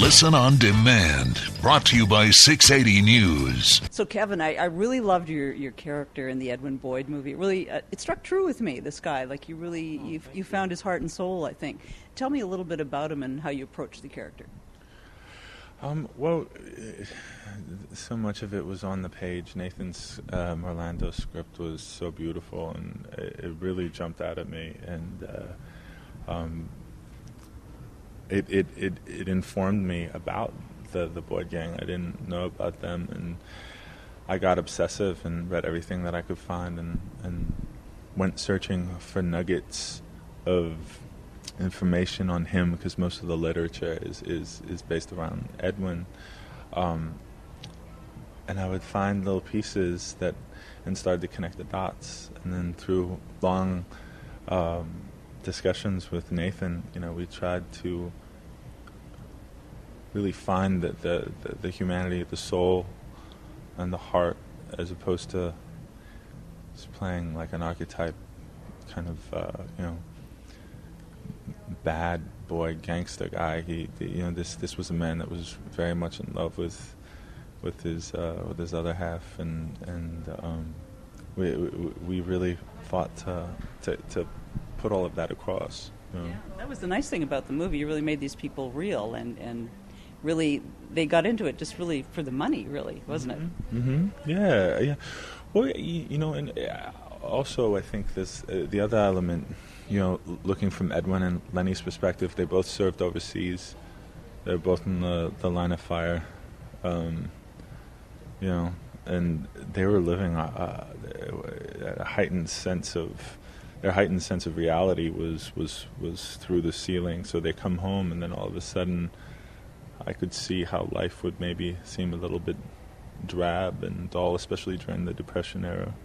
Listen on demand. Brought to you by 680 News. So, Kevin, I really loved your character in the Edwin Boyd movie. It really, it struck true with me, this guy. Like, you found his heart and soul, I think. Tell me a little bit about him and how you approached the character. Well, so much of it was on the page. Nathan's Orlando script was so beautiful, and it really jumped out at me. And it informed me about the Boyd gang. I didn't know about them, and I got obsessive and read everything that I could find, and went searching for nuggets of information on him, because most of the literature is based around Edwin, and I would find little pieces and started to connect the dots, and then through long discussions with Nathan, we tried to really find the humanity, the soul, and the heart, as opposed to just playing like an archetype kind of bad boy gangster guy. This was a man that was very much in love with his other half, and we really fought to put all of that across. Yeah, that was the nice thing about the movie. You really made these people real, and really they got into it just really for the money, really, wasn't it? Mm-hmm. Yeah. Well, and also I think this the other element, looking from Edwin and Lenny's perspective, they both served overseas. They're both in the line of fire, and they were living a heightened sense of. Their heightened sense of reality was through the ceiling. So they come home, and then all of a sudden, I could see how life would maybe seem a little bit drab and dull, especially during the Depression era,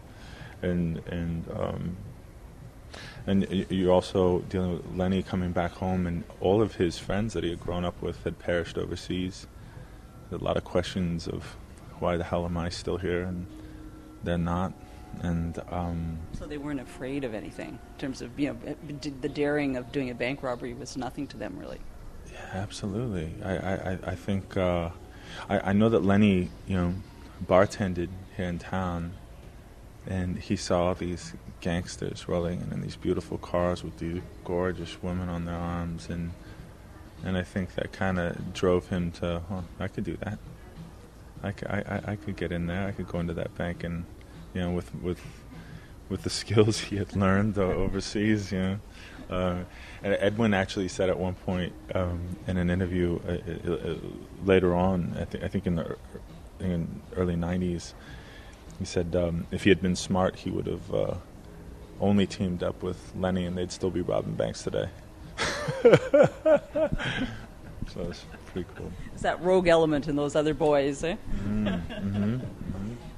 and you're also dealing with Lenny coming back home, and all of his friends that he had grown up with had perished overseas. There's a lot of questions of why the hell am I still here, and they're not. And so they weren't afraid of anything in terms of the daring of doing a bank robbery was nothing to them, really. Yeah, absolutely. I think I know that Lenny bartended here in town, and he saw these gangsters rolling in these beautiful cars with these gorgeous women on their arms, and I think that kind of drove him to, I could do that. I could get in there. I could go into that bank and. With the skills he had learned overseas, and Edwin actually said at one point in an interview later on, I think in the early '90s, he said if he had been smart, he would have only teamed up with Lenny, and they'd still be robbing banks today. So it's pretty cool. It's that rogue element in those other boys, eh? Mm-hmm.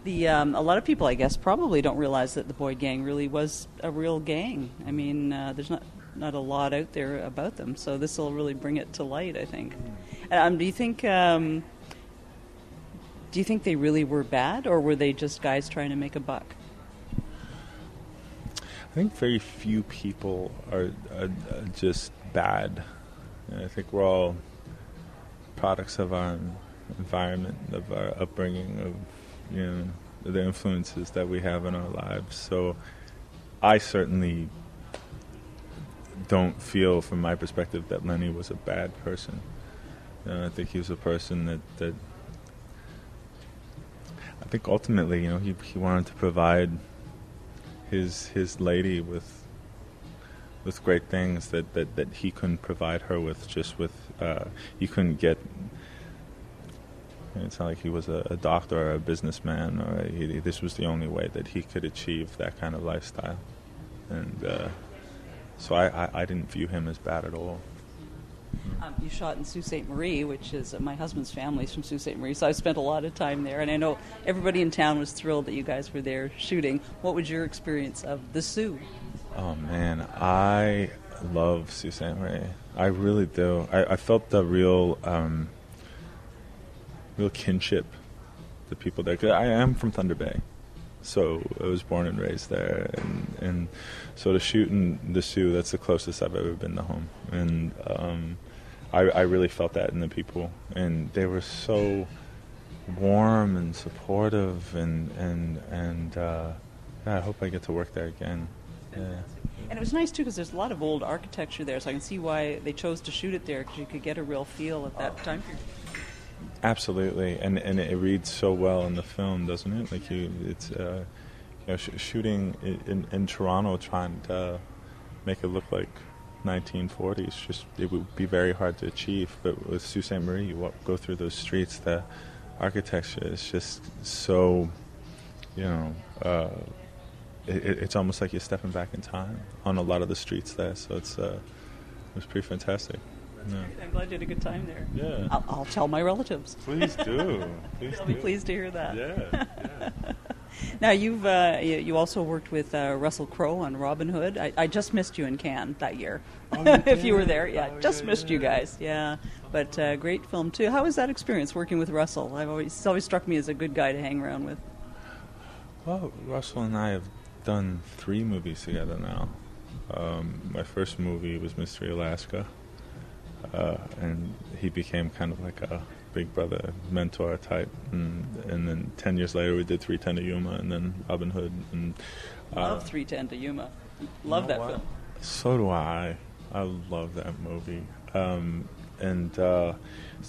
A lot of people, I guess, probably don't realize that the Boyd gang really was a real gang. I mean, there's not a lot out there about them, so this will really bring it to light, I think. Do you think they really were bad, or were they just guys trying to make a buck? I think very few people are just bad. I think we're all products of our environment, of our upbringing, of the influences that we have in our lives. So I certainly don't feel, from my perspective, that Lenny was a bad person. I think he was a person that I think ultimately, he wanted to provide his lady with great things that he couldn't provide her with, just with he couldn't get. It's not like he was a doctor or a businessman, or this was the only way that he could achieve that kind of lifestyle. And so I didn't view him as bad at all. You shot in Sault Ste. Marie, which is my husband's family's from Sault Ste. Marie, so I spent a lot of time there. And I know everybody in town was thrilled that you guys were there shooting. What was your experience of the Sioux? Oh, man, I love Sault Ste. Marie. I really do. I felt the real kinship to people there. 'Cause I am from Thunder Bay, so I was born and raised there. And so to shoot in the Sioux, that's the closest I've ever been to home. And I really felt that in the people, and they were so warm and supportive, and yeah, I hope I get to work there again. Yeah. And it was nice too because there's a lot of old architecture there, so I can see why they chose to shoot it there, because you could get a real feel at that time period. Absolutely, and it reads so well in the film, doesn't it? Like it's shooting in Toronto, trying to make it look like 1940s. Just it would be very hard to achieve. But with Sault Ste. Marie, you go through those streets, the architecture is just so, it's almost like you're stepping back in time on a lot of the streets there. So it was pretty fantastic. Yeah. I'm glad you had a good time there. Yeah. I'll tell my relatives. Please do. They'll be pleased to hear that. Yeah. Now, you also worked with Russell Crowe on Robin Hood. I just missed you in Cannes that year. Oh, you if you were did? there. Yeah, Oh, just yeah, missed you yeah. guys. Yeah. But great film, too. How was that experience working with Russell? It's always struck me as a good guy to hang around with. Well, Russell and I have done 3 movies together now. My first movie was Mystery Alaska, and he became kind of like a big brother mentor type, and then 10 years later we did 3:10 to Yuma, and then Robin Hood. And Love 3:10 to Yuma. Love that film. So do I. I love that movie. So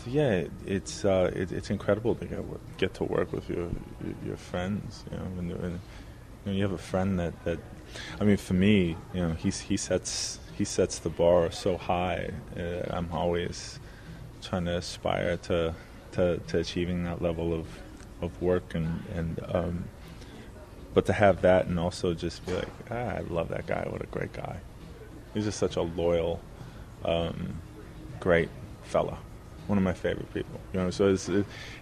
yeah, it's incredible to get to work with your friends. And you have a friend that I mean, for me, he sets the bar so high. I'm always trying to aspire to achieving that level of work, and but to have that and also just be like, I love that guy. What a great guy. He's just such a loyal, great fella. One of my favorite people. So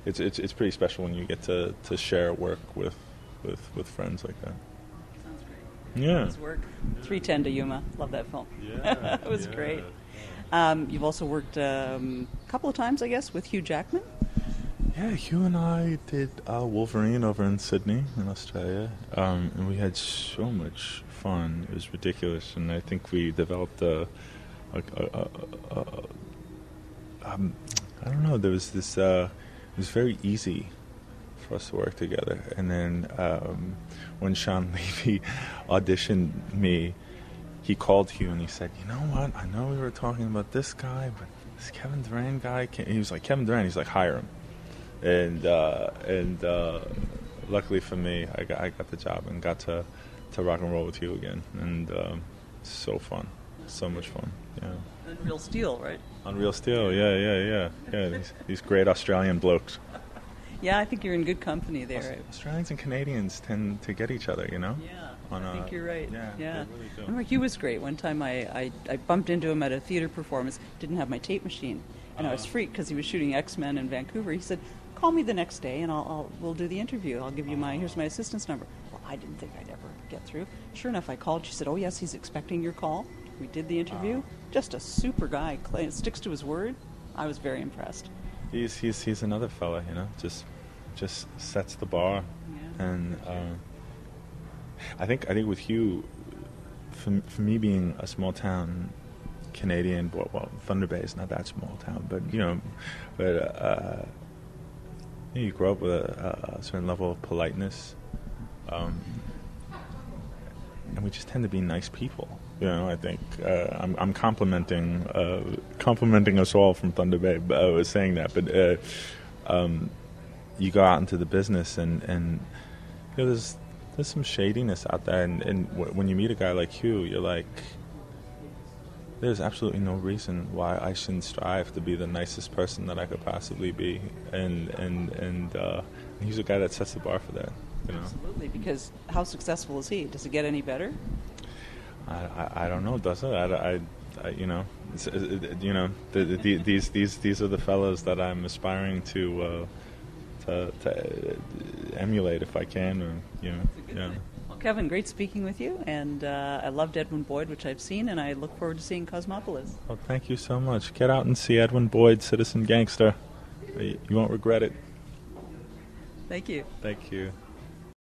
it's pretty special when you get to share work with friends like that. Sounds great. Yeah. His work. 3:10 to Yuma. Love that film. Yeah. It was great. You've also worked a couple of times, I guess, with Hugh Jackman. Yeah, Hugh and I did Wolverine over in Sydney, in Australia, and we had so much fun. It was ridiculous, and I think we developed I don't know. There was this. It was very easy for us to work together. And then when Sean Levy auditioned me, he called Hugh and he said, "You know what? I know we were talking about this guy, but this Kevin Durand guy." He was like, "Kevin Durand." He's like, "Hire him." And luckily for me, I got the job and got to rock and roll with Hugh again, and so fun, so much fun. Yeah. Unreal Steel, right? Unreal Steel, yeah. These great Australian blokes. Yeah, I think you're in good company there. Australians and Canadians tend to get each other, Yeah, I think you're right. Yeah. They really do. I remember Hugh was great. One time I bumped into him at a theater performance, didn't have my tape machine, and I was freaked because he was shooting X-Men in Vancouver. He said, "Call me the next day and we'll do the interview. I'll give you here's my assistant's number." Well, I didn't think I'd ever get through. Sure enough, I called. She said, "Oh yes, he's expecting your call." We did the interview. Just a super guy. Sticks to his word. I was very impressed. He's another fella, just sets the bar, and I think with Hugh, for me being a small town Canadian, well, Thunder Bay is not that small town, but you grow up with a certain level of politeness, and we just tend to be nice people. I think I'm complimenting us all from Thunder Bay. I was saying that, but you go out into the business, and there's some shadiness out there, and when you meet a guy like Hugh, you're like, there's absolutely no reason why I shouldn't strive to be the nicest person that I could possibly be, and he's a guy that sets the bar for that. Absolutely, because how successful is he? Does it get any better? I don't know, does it? These are the fellas that I'm aspiring to emulate if I can. Well, Kevin, great speaking with you, and I loved Edwin Boyd, which I've seen, and I look forward to seeing Cosmopolis. Well, thank you so much. Get out and see Edwin Boyd, Citizen Gangster. You won't regret it. Thank you. Thank you.